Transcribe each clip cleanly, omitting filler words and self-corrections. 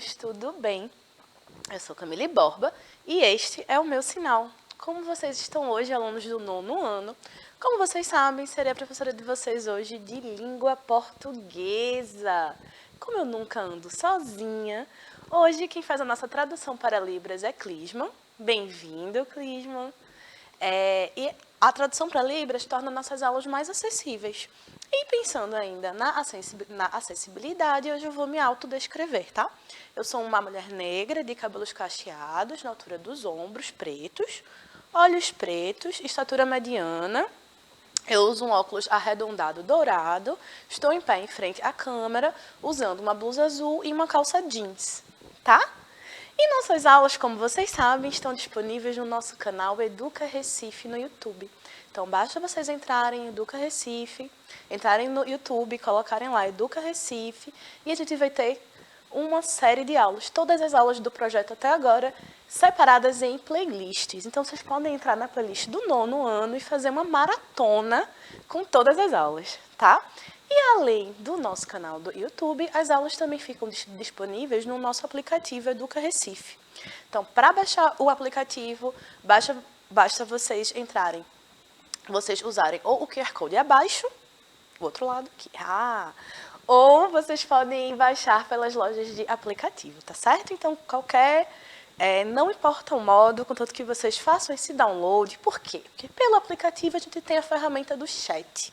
alunos, tudo bem? Eu sou Camille Borba e este é o meu sinal. Como vocês estão hoje, alunos do 9º ano? Como vocês sabem, serei a professora de vocês hoje de língua portuguesa. Como eu nunca ando sozinha, hoje quem faz a nossa tradução para Libras é Clisman. Bem-vindo, Clisman. E a tradução para Libras torna nossas aulas mais acessíveis. E pensando ainda na acessibilidade, hoje eu vou me autodescrever, tá? Eu sou uma mulher negra, de cabelos cacheados, na altura dos ombros, pretos, olhos pretos, estatura mediana. Eu uso um óculos arredondado dourado, estou em pé em frente à câmera, usando uma blusa azul e uma calça jeans, tá? E nossas aulas, como vocês sabem, estão disponíveis no nosso canal Educa Recife no YouTube. Então, basta vocês entrarem em Educa Recife, entrarem no YouTube, colocarem lá Educa Recife, e a gente vai ter uma série de aulas, todas as aulas do projeto até agora, separadas em playlists. Então, vocês podem entrar na playlist do 9º ano e fazer uma maratona com todas as aulas, tá? E além do nosso canal do YouTube, as aulas também ficam disponíveis no nosso aplicativo Educa Recife. Então, para baixar o aplicativo, basta vocês entrarem, vocês usarem ou o QR Code abaixo, o outro lado aqui, ou vocês podem baixar pelas lojas de aplicativo, tá certo? Então, não importa o modo, contanto que vocês façam esse download. Por quê? Porque pelo aplicativo a gente tem a ferramenta do chat.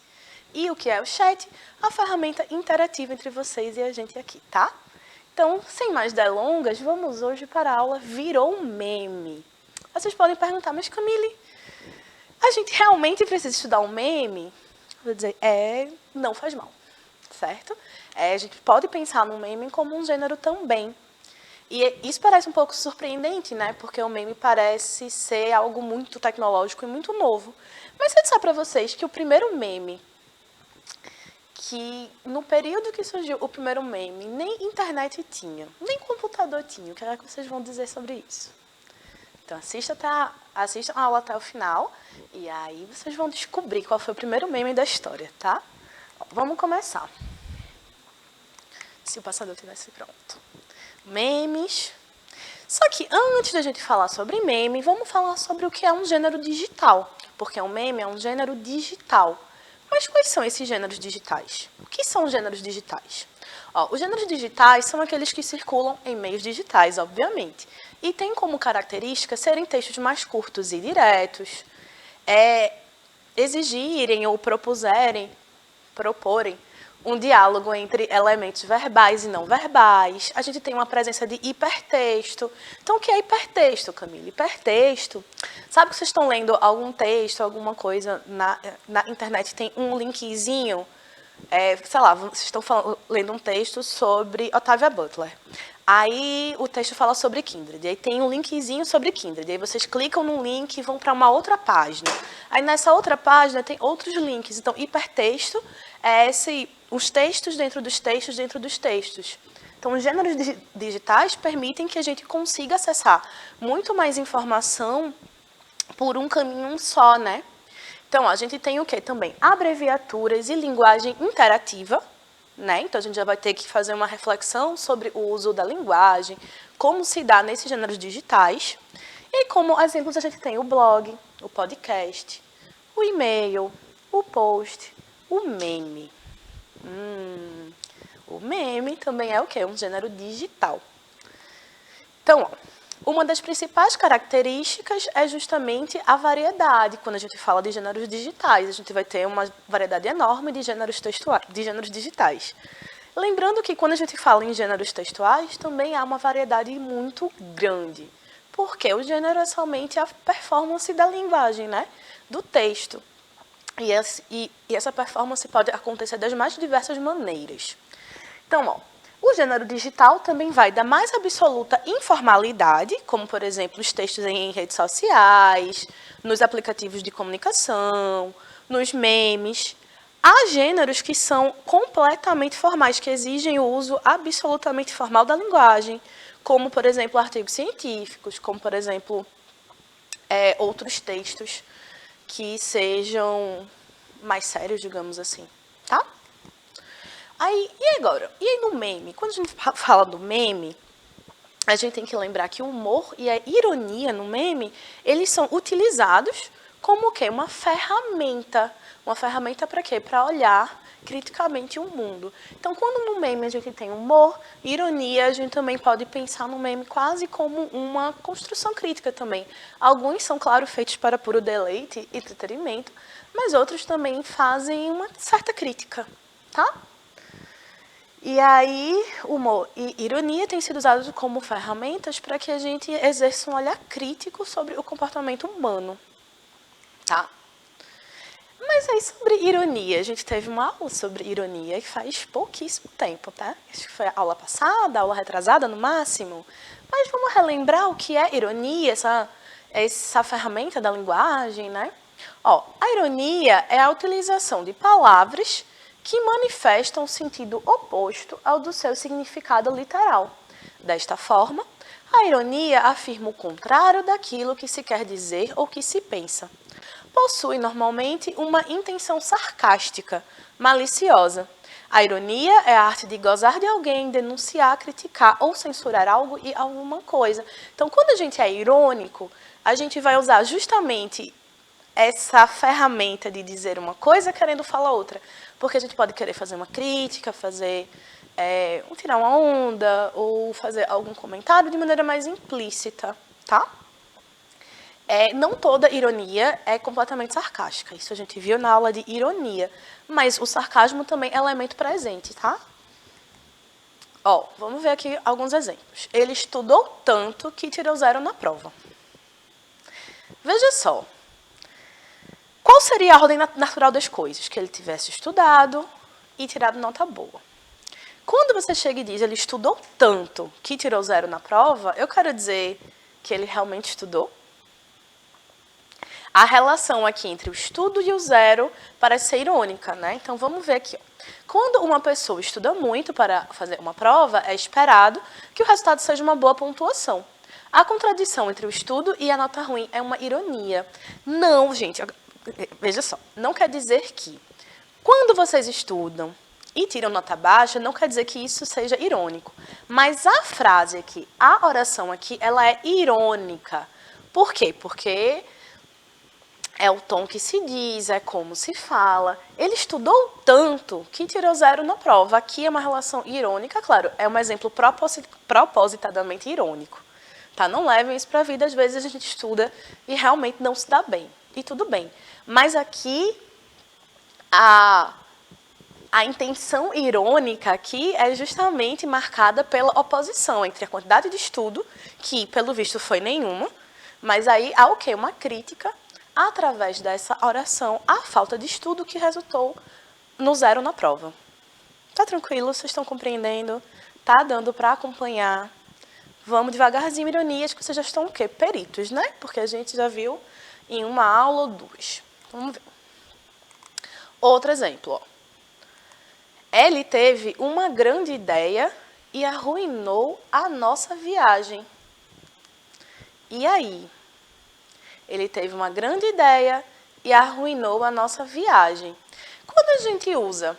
E o que é o chat? A ferramenta interativa entre vocês e a gente aqui, tá? Então, sem mais delongas, vamos hoje para a aula Virou um Meme. Vocês podem perguntar, mas Camille, a gente realmente precisa estudar um meme? Vou dizer, não faz mal, certo? A gente pode pensar no meme como um gênero também. E isso parece um pouco surpreendente, né? Porque o meme parece ser algo muito tecnológico e muito novo. Mas eu disser para vocês que o primeiro meme, que no período que surgiu o primeiro meme, nem internet tinha, nem computador tinha. O que é que vocês vão dizer sobre isso? Então, assistam a aula até o final e aí vocês vão descobrir qual foi o primeiro meme da história, tá? Vamos começar. Se o passador tivesse pronto. Memes. Só que antes da gente falar sobre meme, vamos falar sobre o que é um gênero digital. Porque um meme é um gênero digital. Mas quais são esses gêneros digitais? O que são gêneros digitais? Os gêneros digitais são aqueles que circulam em meios digitais, obviamente. E têm como característica serem textos mais curtos e diretos, exigirem ou proporem um diálogo entre elementos verbais e não verbais. A gente tem uma presença de hipertexto. Então, o que é hipertexto, Camille? Hipertexto, sabe que vocês estão lendo algum texto, alguma coisa na internet, tem um linkzinho, sei lá, vocês estão lendo um texto sobre Octavia Butler. Aí o texto fala sobre Kindred, aí tem um linkzinho sobre Kindred, aí vocês clicam no link e vão para uma outra página. Aí nessa outra página tem outros links. Então, hipertexto é os textos dentro dos textos dentro dos textos. Então, os gêneros digitais permitem que a gente consiga acessar muito mais informação por um caminho só, né? Então, a gente tem o quê também? Abreviaturas e linguagem interativa, né? Então, a gente já vai ter que fazer uma reflexão sobre o uso da linguagem, como se dá nesses gêneros digitais. E como exemplos, a gente tem o blog, o podcast, o e-mail, o post, o meme. O meme também é o quê? Um gênero digital. Então, uma das principais características é justamente a variedade. Quando a gente fala de gêneros digitais, a gente vai ter uma variedade enorme de gêneros digitais. Lembrando que quando a gente fala em gêneros textuais, também há uma variedade muito grande. Porque o gênero é somente a performance da linguagem, né? Do texto. E essa performance pode acontecer das mais diversas maneiras. Então, o gênero digital também vai da mais absoluta informalidade, como, por exemplo, os textos em redes sociais, nos aplicativos de comunicação, nos memes. Há gêneros que são completamente formais, que exigem o uso absolutamente formal da linguagem, como, por exemplo, artigos científicos, como, por exemplo, outros textos que sejam mais sérios, digamos assim, tá? E agora? E aí no meme? Quando a gente fala do meme, a gente tem que lembrar que o humor e a ironia no meme, eles são utilizados como o quê? Uma ferramenta. Uma ferramenta para quê? Para olhar criticamente o mundo. Então, quando no meme a gente tem humor, ironia, a gente também pode pensar no meme quase como uma construção crítica também. Alguns são, claro, feitos para puro deleite e entretenimento, mas outros também fazem uma certa crítica, tá? E aí, humor e ironia têm sido usados como ferramentas para que a gente exerça um olhar crítico sobre o comportamento humano, tá? Mas aí, sobre ironia, a gente teve uma aula sobre ironia faz pouquíssimo tempo, tá? Acho que foi a aula passada, a aula retrasada no máximo. Mas vamos relembrar o que é ironia, essa ferramenta da linguagem, né? Ó, a ironia é a utilização de palavras que manifestam um sentido oposto ao do seu significado literal. Desta forma, a ironia afirma o contrário daquilo que se quer dizer ou que se pensa. Possui normalmente uma intenção sarcástica, maliciosa. A ironia é a arte de gozar de alguém, denunciar, criticar ou censurar algo e alguma coisa. Então, quando a gente é irônico, a gente vai usar justamente essa ferramenta de dizer uma coisa querendo falar outra. Porque a gente pode querer fazer uma crítica, tirar uma onda ou fazer algum comentário de maneira mais implícita, tá? Não toda ironia é completamente sarcástica. Isso a gente viu na aula de ironia. Mas o sarcasmo também é elemento presente, tá? Ó, vamos ver aqui alguns exemplos. Ele estudou tanto que tirou 0 na prova. Veja só. Qual seria a ordem natural das coisas? Que ele tivesse estudado e tirado nota boa. Quando você chega e diz ele estudou tanto que tirou 0 na prova, eu quero dizer que ele realmente estudou? A relação aqui entre o estudo e o 0 parece ser irônica, né? Então, vamos ver aqui. Ó. Quando uma pessoa estuda muito para fazer uma prova, é esperado que o resultado seja uma boa pontuação. A contradição entre o estudo e a nota ruim é uma ironia. Não, gente, veja só, não quer dizer que quando vocês estudam e tiram nota baixa, não quer dizer que isso seja irônico. Mas a frase aqui, a oração aqui, ela é irônica. Por quê? Porque é o tom que se diz, é como se fala. Ele estudou tanto que tirou 0 na prova. Aqui é uma relação irônica, claro, é um exemplo propositadamente irônico. Tá? Não levem isso para a vida, às vezes a gente estuda e realmente não se dá bem. E tudo bem. Mas aqui, a intenção irônica aqui é justamente marcada pela oposição entre a quantidade de estudo, que pelo visto foi nenhuma, mas aí há o quê? Uma crítica através dessa oração à falta de estudo que resultou no 0 na prova. Tá tranquilo? Vocês estão compreendendo? Tá dando para acompanhar? Vamos devagarzinho, ironias, que vocês já estão o quê? Peritos, né? Porque a gente já viu em uma aula ou duas. Vamos ver. Outro exemplo, ó. Ele teve uma grande ideia e arruinou a nossa viagem. E aí? Ele teve uma grande ideia e arruinou a nossa viagem. Quando a gente usa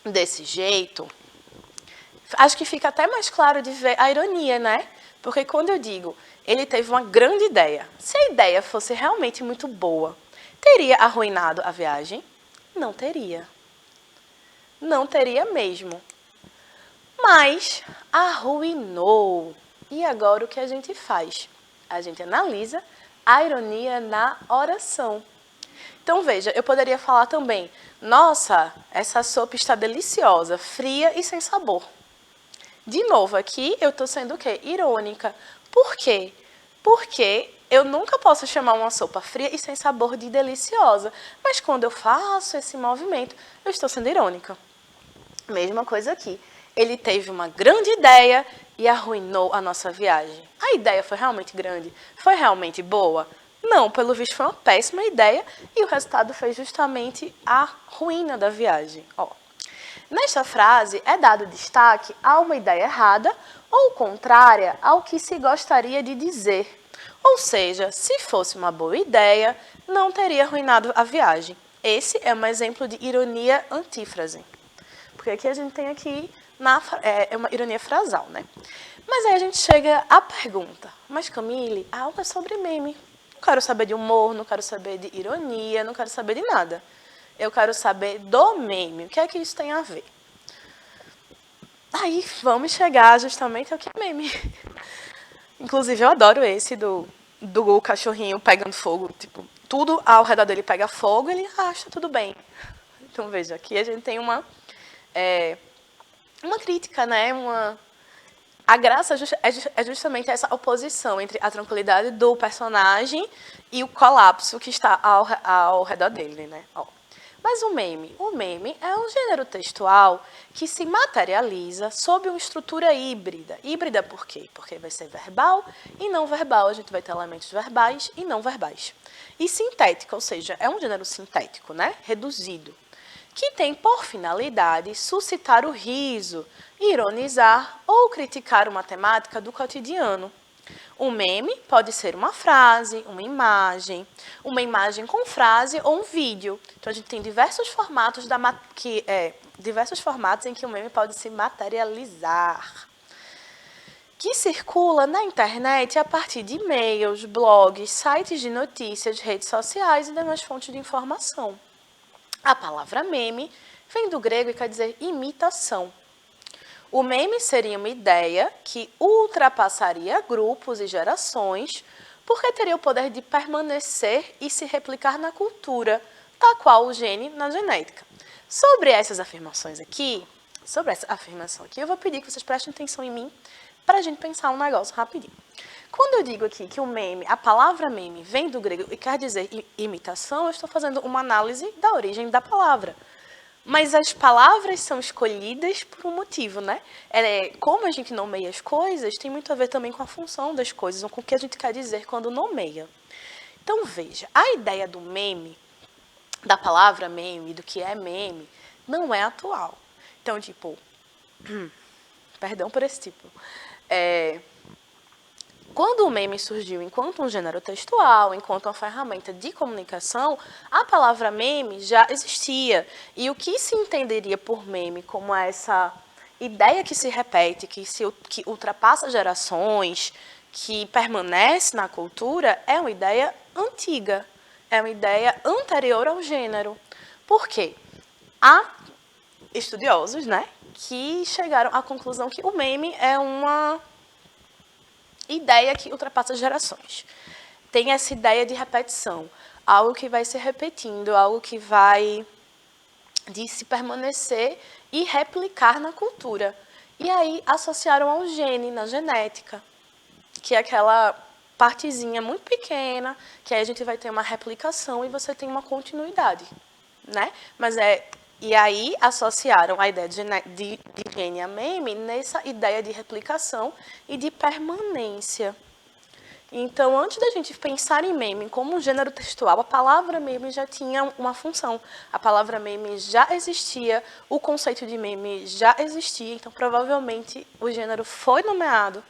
desse jeito, acho que fica até mais claro de ver a ironia, né? Porque quando eu digo, ele teve uma grande ideia, se a ideia fosse realmente muito boa, teria arruinado a viagem? Não teria. Não teria mesmo. Mas arruinou. E agora o que a gente faz? A gente analisa a ironia na oração. Então, veja, eu poderia falar também, nossa, essa sopa está deliciosa, fria e sem sabor. De novo, aqui eu estou sendo o quê? Irônica. Por quê? Porque eu nunca posso chamar uma sopa fria e sem sabor de deliciosa. Mas quando eu faço esse movimento, eu estou sendo irônica. Mesma coisa aqui. Ele teve uma grande ideia e arruinou a nossa viagem. A ideia foi realmente grande? Foi realmente boa? Não, pelo visto foi uma péssima ideia e o resultado foi justamente a ruína da viagem. Ó. Nesta frase é dado destaque a uma ideia errada ou contrária ao que se gostaria de dizer. Ou seja, se fosse uma boa ideia, não teria arruinado a viagem. Esse é um exemplo de ironia antífrase. Porque aqui a gente tem aqui é uma ironia frasal, né? Mas aí a gente chega à pergunta, mas Camille, a aula é sobre meme. Não quero saber de humor, não quero saber de ironia, não quero saber de nada. Eu quero saber do meme, o que é que isso tem a ver? Aí vamos chegar justamente ao que é meme. Inclusive, eu adoro esse do cachorrinho pegando fogo. Tipo, tudo ao redor dele pega fogo e ele acha tudo bem. Então, veja, aqui a gente tem uma crítica, né? A graça é justamente essa oposição entre a tranquilidade do personagem e o colapso que está ao redor dele, né? Ó. Mas o meme é um gênero textual que se materializa sob uma estrutura híbrida. Híbrida por quê? Porque vai ser verbal e não verbal. A gente vai ter elementos verbais e não verbais. E sintética, ou seja, é um gênero sintético, né? Reduzido, que tem por finalidade suscitar o riso, ironizar ou criticar uma temática do cotidiano. Um meme pode ser uma frase, uma imagem com frase ou um vídeo. Então a gente tem diversos formatos em que o meme pode se materializar. Que circula na internet a partir de e-mails, blogs, sites de notícias, redes sociais e demais fontes de informação. A palavra meme vem do grego e quer dizer imitação. O meme seria uma ideia que ultrapassaria grupos e gerações, porque teria o poder de permanecer e se replicar na cultura, tal qual o gene na genética. Sobre essa afirmação aqui, eu vou pedir que vocês prestem atenção em mim para a gente pensar um negócio rapidinho. Quando eu digo aqui que o meme, a palavra meme vem do grego e quer dizer imitação, eu estou fazendo uma análise da origem da palavra. Mas as palavras são escolhidas por um motivo, né? Como a gente nomeia as coisas, tem muito a ver também com a função das coisas, ou com o que a gente quer dizer quando nomeia. Então, veja, a ideia do meme, da palavra meme, do que é meme, não é atual. Então, tipo, perdão por esse tipo. Quando o meme surgiu enquanto um gênero textual, enquanto uma ferramenta de comunicação, a palavra meme já existia. E o que se entenderia por meme como essa ideia que se repete, que ultrapassa gerações, que permanece na cultura, é uma ideia antiga, é uma ideia anterior ao gênero. Por quê? Há estudiosos, né, que chegaram à conclusão que o meme é uma ideia que ultrapassa gerações. Tem essa ideia de repetição, algo que vai se repetindo, algo que vai de se permanecer e replicar na cultura. E aí associaram ao gene, na genética, que é aquela partezinha muito pequena, que aí a gente vai ter uma replicação e você tem uma continuidade, né? E aí associaram a ideia de gene a meme nessa ideia de replicação e de permanência. Então, antes da gente pensar em meme como um gênero textual, a palavra meme já tinha uma função. A palavra meme já existia, o conceito de meme já existia, então provavelmente o gênero foi nomeado,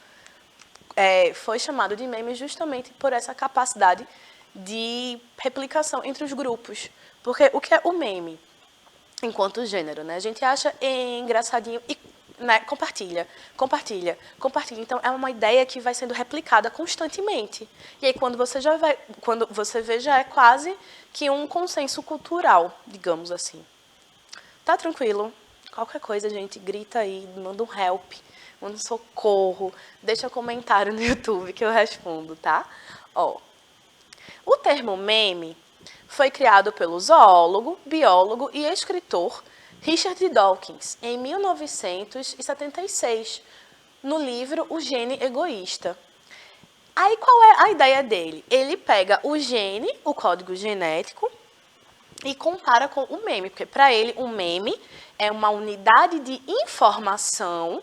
foi chamado de meme justamente por essa capacidade de replicação entre os grupos. Porque o que é o meme? Enquanto gênero, né? A gente acha engraçadinho e, né, compartilha. Então, é uma ideia que vai sendo replicada constantemente. E aí, quando você vê, já é quase que um consenso cultural, digamos assim. Tá tranquilo? Qualquer coisa, gente, grita aí, manda um help, manda um socorro, deixa um comentário no YouTube que eu respondo, tá? Ó, o termo meme foi criado pelo zoólogo, biólogo e escritor Richard Dawkins, em 1976, no livro O Gene Egoísta. Aí, qual é a ideia dele? Ele pega o gene, o código genético, e compara com o meme, porque para ele o meme é uma unidade de informação,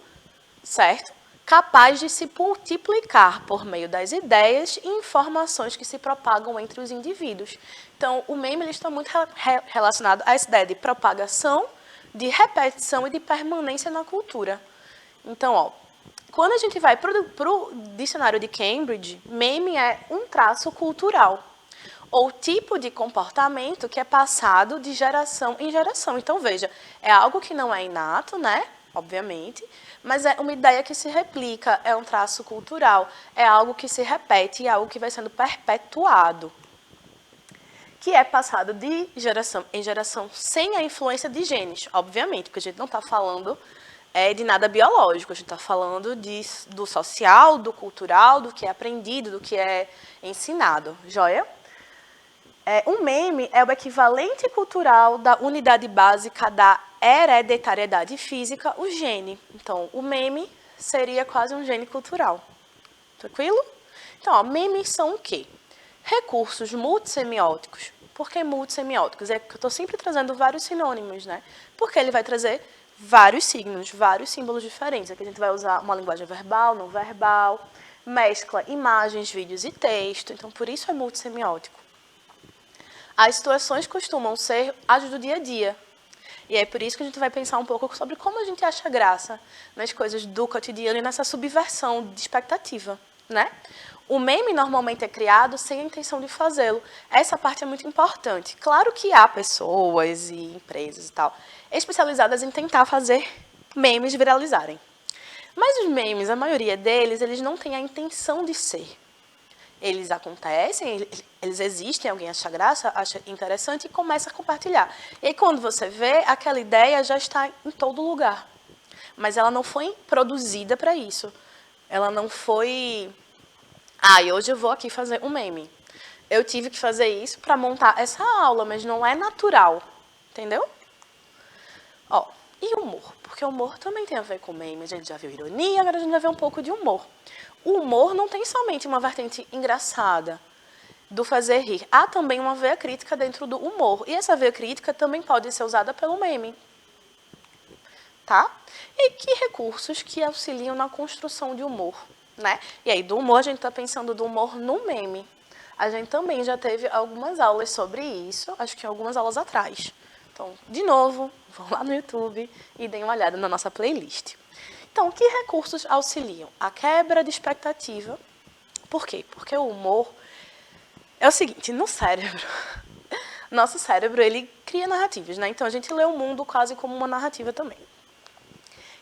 certo? Capaz de se multiplicar por meio das ideias e informações que se propagam entre os indivíduos. Então, o meme ele está muito relacionado a essa ideia de propagação, de repetição e de permanência na cultura. Então, ó, quando a gente vai para o dicionário de Cambridge, meme é um traço cultural, ou tipo de comportamento que é passado de geração em geração. Então, veja, é algo que não é inato, né? Obviamente, mas é uma ideia que se replica, é um traço cultural, é algo que se repete e é algo que vai sendo perpetuado, que é passado de geração em geração sem a influência de genes, obviamente, porque a gente não está falando de nada biológico, a gente está falando do social, do cultural, do que é aprendido, do que é ensinado, joia? Um meme é o equivalente cultural da unidade básica da hereditariedade física, o gene. Então, o meme seria quase um gene cultural. Tranquilo? Então, ó, memes são o quê? Recursos multissemióticos. Por que multissemióticos? É que eu estou sempre trazendo vários sinônimos, né? Porque ele vai trazer vários signos, vários símbolos diferentes. Aqui a gente vai usar uma linguagem verbal, não verbal, mescla imagens, vídeos e texto. Então, por isso é multissemiótico. As situações costumam ser as do dia a dia. E é por isso que a gente vai pensar um pouco sobre como a gente acha graça nas coisas do cotidiano e nessa subversão de expectativa, né? O meme normalmente é criado sem a intenção de fazê-lo. Essa parte é muito importante. Claro que há pessoas e empresas e tal especializadas em tentar fazer memes viralizarem. Mas os memes, a maioria deles, eles não têm a intenção de ser. Eles acontecem, eles existem, alguém acha graça, acha interessante e começa a compartilhar. E aí, quando você vê, aquela ideia já está em todo lugar. Mas ela não foi produzida para isso. Ela não foi... e hoje eu vou aqui fazer um meme. Eu tive que fazer isso para montar essa aula, mas não é natural. Entendeu? Ó, e humor? Porque o humor também tem a ver com meme. A gente já viu ironia, agora a gente vai ver um pouco de humor. O humor não tem somente uma vertente engraçada do fazer rir. Há também uma veia crítica dentro do humor. E essa veia crítica também pode ser usada pelo meme. Tá? E que recursos que auxiliam na construção de humor, né? E aí, do humor, a gente está pensando do humor no meme. A gente também já teve algumas aulas sobre isso, acho que algumas aulas atrás. Então, de novo, vão lá no YouTube e deem uma olhada na nossa playlist. Então, que recursos auxiliam? A quebra de expectativa. Por quê? Porque o humor é o seguinte, no cérebro, nosso cérebro, ele cria narrativas, né? Então, a gente lê o mundo quase como uma narrativa também.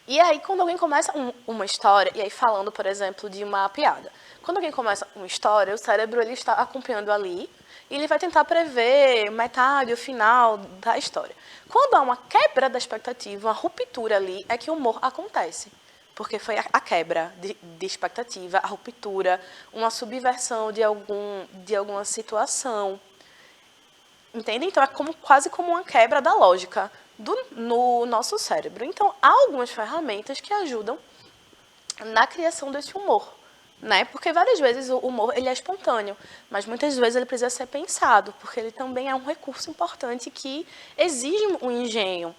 E aí, quando alguém começa uma história, e aí falando, por exemplo, de uma piada. Quando alguém começa uma história, o cérebro ele está acompanhando ali e ele vai tentar prever metade, o final da história. Quando há uma quebra da expectativa, uma ruptura ali, é que o humor acontece. Porque foi a quebra de expectativa, a ruptura, uma subversão de alguma situação. Entende? Então, é quase como uma quebra da lógica no nosso cérebro. Então, há algumas ferramentas que ajudam na criação desse humor, né? Porque várias vezes o humor ele é espontâneo, mas muitas vezes ele precisa ser pensado, porque ele também é um recurso importante que exige um engenho.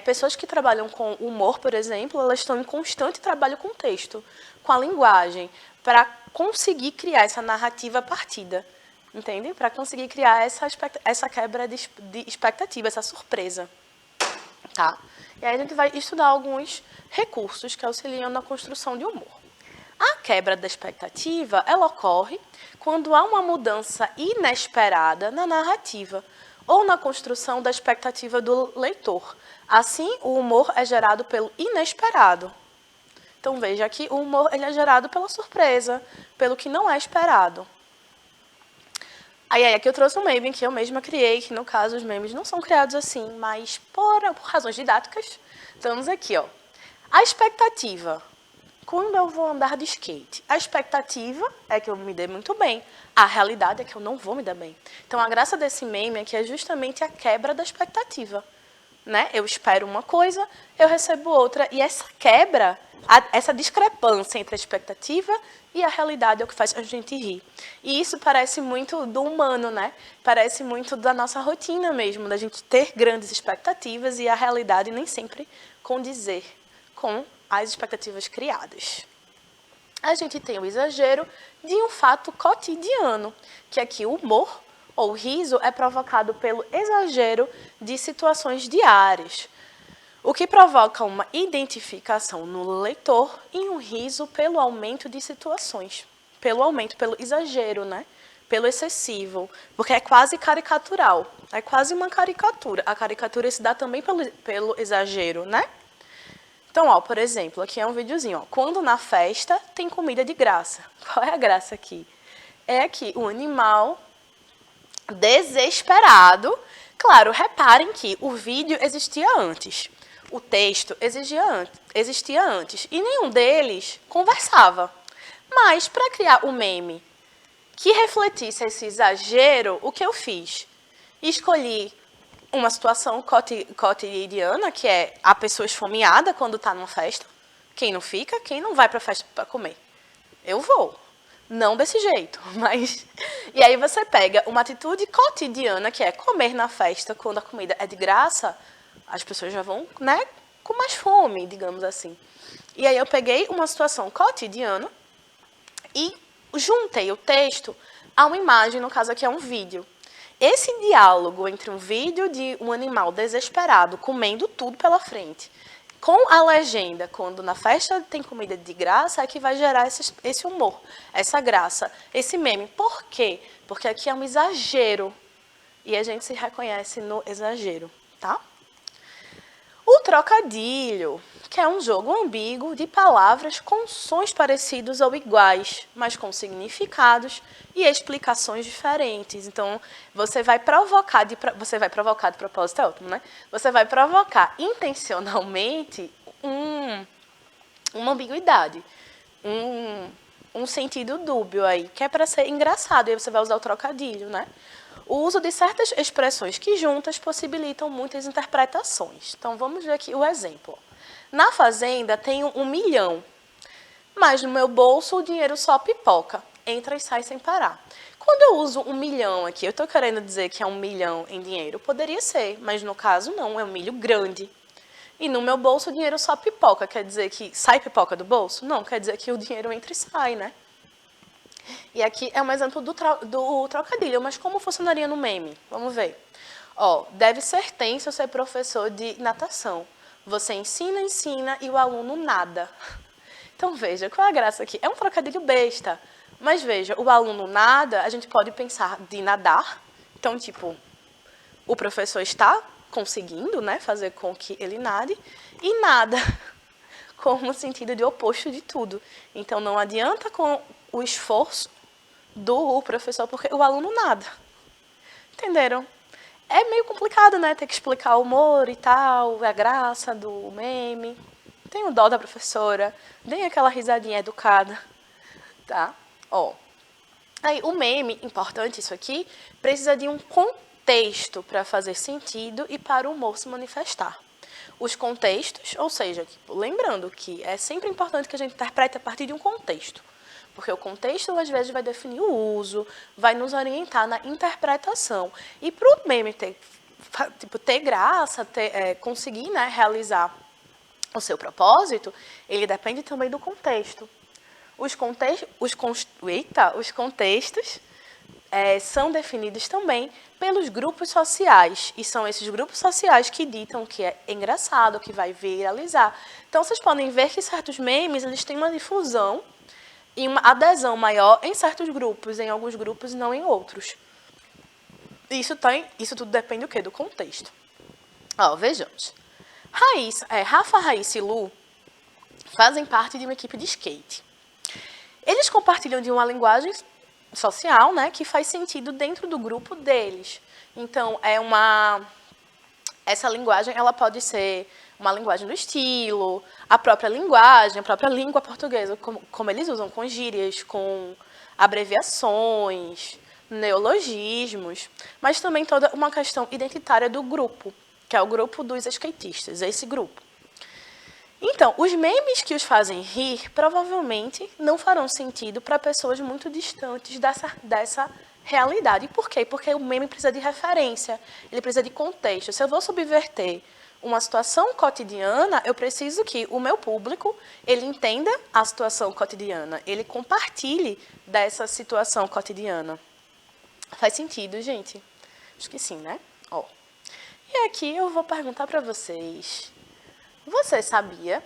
Pessoas que trabalham com humor, por exemplo, elas estão em constante trabalho com o texto, com a linguagem, para conseguir criar essa narrativa partida. Entende? Para conseguir criar essa quebra de expectativa, essa surpresa. Tá? E aí a gente vai estudar alguns recursos que auxiliam na construção de humor. A quebra da expectativa, ela ocorre quando há uma mudança inesperada na narrativa ou na construção da expectativa do leitor. Assim, o humor é gerado pelo inesperado. Então, veja que o humor ele é gerado pela surpresa, pelo que não é esperado. Aí, aqui eu trouxe um meme que eu mesma criei, que no caso os memes não são criados assim, mas por razões didáticas, estamos aqui, ó. A expectativa. Quando eu vou andar de skate? A expectativa é que eu me dê muito bem. A realidade é que eu não vou me dar bem. Então, a graça desse meme é que é justamente a quebra da expectativa. Né? Eu espero uma coisa, eu recebo outra. E essa quebra, essa discrepância entre a expectativa e a realidade é o que faz a gente rir. E isso parece muito do humano, né? Parece muito da nossa rotina mesmo, da gente ter grandes expectativas e a realidade nem sempre condizer com as expectativas criadas. A gente tem o exagero de um fato cotidiano, que aqui o humor ou riso é provocado pelo exagero de situações diárias, o que provoca uma identificação no leitor e um riso pelo aumento de situações, pelo exagero, né? Pelo excessivo, porque é quase caricatural, é quase uma caricatura. A caricatura se dá também pelo exagero, né? Então, ó, por exemplo, aqui é um videozinho, ó. Quando na festa tem comida de graça. Qual é a graça aqui? É que o animal desesperado. Claro, reparem que o vídeo existia antes. O texto existia antes. E nenhum deles conversava. Mas, para criar o meme que refletisse esse exagero, o que eu fiz? Escolhi uma situação cotidiana, que é a pessoa esfomeada quando está numa festa. Quem não fica? Quem não vai para a festa para comer? Eu vou. Não desse jeito, mas... E aí você pega uma atitude cotidiana, que é comer na festa quando a comida é de graça, as pessoas já vão, né, com mais fome, digamos assim. E aí eu peguei uma situação cotidiana e juntei o texto a uma imagem, no caso aqui é um vídeo. Esse diálogo entre um vídeo de um animal desesperado comendo tudo pela frente, com a legenda, quando na festa tem comida de graça, é que vai gerar esse humor, essa graça, esse meme. Por quê? Porque aqui é um exagero e a gente se reconhece no exagero, tá? O trocadilho, que é um jogo ambíguo de palavras com sons parecidos ou iguais, mas com significados e explicações diferentes. Então, você vai provocar de propósito, é ótimo, né? Você vai provocar intencionalmente uma ambiguidade, um sentido dúbio aí, que é para ser engraçado, e aí você vai usar o trocadilho, né? O uso de certas expressões que juntas possibilitam muitas interpretações. Então, vamos ver aqui o exemplo. Na fazenda tenho 1 milhão, mas no meu bolso o dinheiro só pipoca. Entra e sai sem parar. Quando eu uso 1 milhão aqui, eu estou querendo dizer que é 1 milhão em dinheiro? Poderia ser, mas no caso não, é um milho grande. E no meu bolso o dinheiro só pipoca. Quer dizer que sai pipoca do bolso? Não, quer dizer que o dinheiro entra e sai, né? E aqui é um exemplo do trocadilho, mas como funcionaria no meme? Vamos ver. Ó, deve ser tenso ser professor de natação. Você ensina e o aluno nada. Então veja, qual é a graça aqui? É um trocadilho besta, mas veja, o aluno nada, a gente pode pensar de nadar. Então, tipo, o professor está conseguindo, né, fazer com que ele nade, e nada, como sentido de oposto de tudo. Então, não adianta com o esforço do professor, porque o aluno nada. Entenderam? É meio complicado, né? Ter que explicar o humor e tal, a graça do meme. Tenho dó da professora. Deem aquela risadinha educada. Tá? Ó. Aí, o meme, importante isso aqui, precisa de um contexto para fazer sentido e para o humor se manifestar. Os contextos, ou seja, tipo, lembrando que é sempre importante que a gente interprete a partir de um contexto. Porque o contexto, às vezes, vai definir o uso, vai nos orientar na interpretação. E para o meme ter graça, conseguir, né, realizar o seu propósito, ele depende também do contexto. Os contextos são definidos também pelos grupos sociais. E são esses grupos sociais que ditam o que é engraçado, o que vai viralizar. Então, vocês podem ver que certos memes eles têm uma difusão e uma adesão maior em certos grupos, em alguns grupos e não em outros. Isso tudo depende do quê? Do contexto. Ó, vejamos. Rafa, Raíssa e Lu fazem parte de uma equipe de skate. Eles compartilham de uma linguagem social, né, que faz sentido dentro do grupo deles. Então, essa linguagem ela pode ser uma linguagem do estilo, a própria língua portuguesa, como eles usam, com gírias, com abreviações, neologismos, mas também toda uma questão identitária do grupo, que é o grupo dos skatistas, esse grupo. Então, os memes que os fazem rir provavelmente não farão sentido para pessoas muito distantes dessa realidade. E por quê? Porque o meme precisa de referência, ele precisa de contexto. Se eu vou subverter uma situação cotidiana, eu preciso que o meu público ele entenda a situação cotidiana, ele compartilhe dessa situação cotidiana. Faz sentido, gente? Acho que sim, né? Ó. E aqui eu vou perguntar para vocês. Você sabia?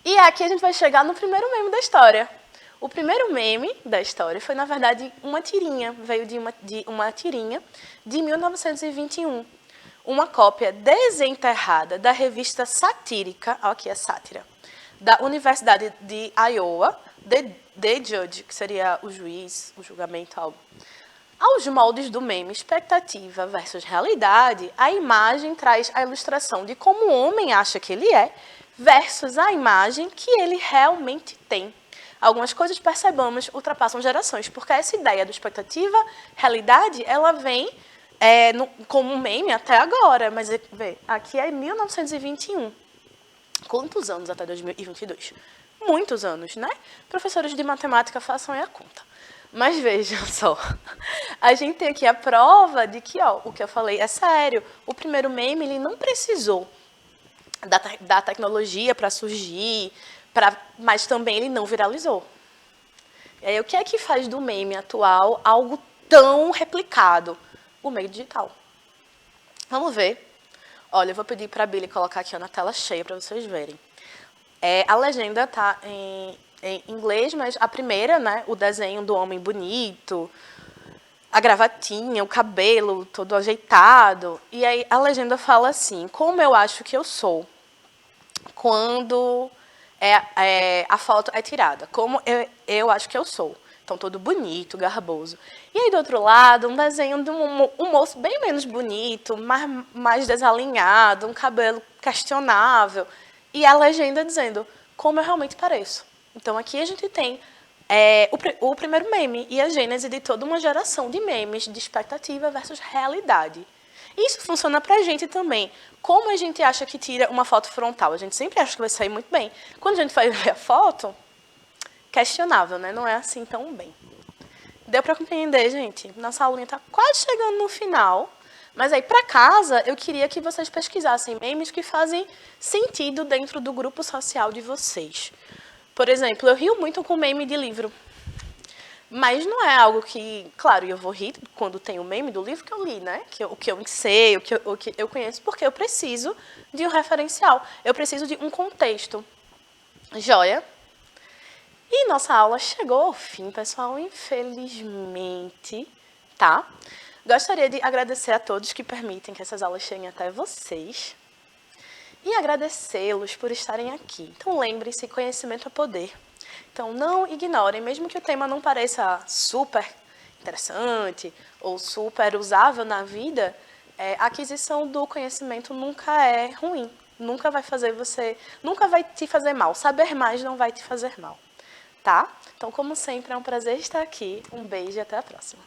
E aqui a gente vai chegar no primeiro meme da história. O primeiro meme da história foi, na verdade, uma tirinha. Veio de uma tirinha de 1921. uma cópia desenterrada da revista satírica, ó, aqui é sátira, da Universidade de Iowa, The Judge, que seria o juiz, o julgamento, algo. Aos moldes do meme expectativa versus realidade, a imagem traz a ilustração de como o homem acha que ele é versus a imagem que ele realmente tem. Algumas coisas, percebamos, ultrapassam gerações, porque essa ideia do expectativa, realidade, ela vem como um meme até agora, mas vê, aqui é 1921. Quantos anos até 2022? Muitos anos, né? Professores de matemática, façam aí a conta. Mas vejam só, a gente tem aqui a prova de que, ó, o que eu falei é sério. O primeiro meme, ele não precisou da tecnologia para surgir, mas também ele não viralizou. E aí, o que é que faz do meme atual algo tão replicado? O meio digital. Vamos ver. Olha, eu vou pedir para a Billy colocar aqui ó, na tela cheia para vocês verem. A legenda está em inglês, mas a primeira, né, o desenho do homem bonito, a gravatinha, o cabelo todo ajeitado. E aí a legenda fala assim, como eu acho que eu sou quando a foto é tirada. Como eu acho que eu sou. Então, todo bonito, garboso. E aí, do outro lado, um desenho de um moço bem menos bonito, mais desalinhado, um cabelo questionável. E a legenda dizendo, como eu realmente pareço. Então, aqui a gente tem o primeiro meme e a gênese de toda uma geração de memes de expectativa versus realidade. Isso funciona pra gente também. Como a gente acha que tira uma foto frontal? A gente sempre acha que vai sair muito bem. Quando a gente vai ver a foto, questionável, né? Não é assim tão bem. Deu pra compreender, gente? Nossa aulinha tá quase chegando no final. Mas aí, pra casa, eu queria que vocês pesquisassem memes que fazem sentido dentro do grupo social de vocês. Por exemplo, eu rio muito com meme de livro. Mas não é algo que... Claro, eu vou rir quando tem o meme do livro que eu li, né? O que eu sei, o que eu conheço, porque eu preciso de um referencial. Eu preciso de um contexto. Joia? E nossa aula chegou ao fim, pessoal, infelizmente, tá? Gostaria de agradecer a todos que permitem que essas aulas cheguem até vocês e agradecê-los por estarem aqui. Então, lembre-se, conhecimento é poder. Então, não ignorem, mesmo que o tema não pareça super interessante ou super usável na vida, a aquisição do conhecimento nunca é ruim. Nunca vai te fazer mal. Saber mais não vai te fazer mal. Tá? Então, como sempre, é um prazer estar aqui. Um beijo e até a próxima.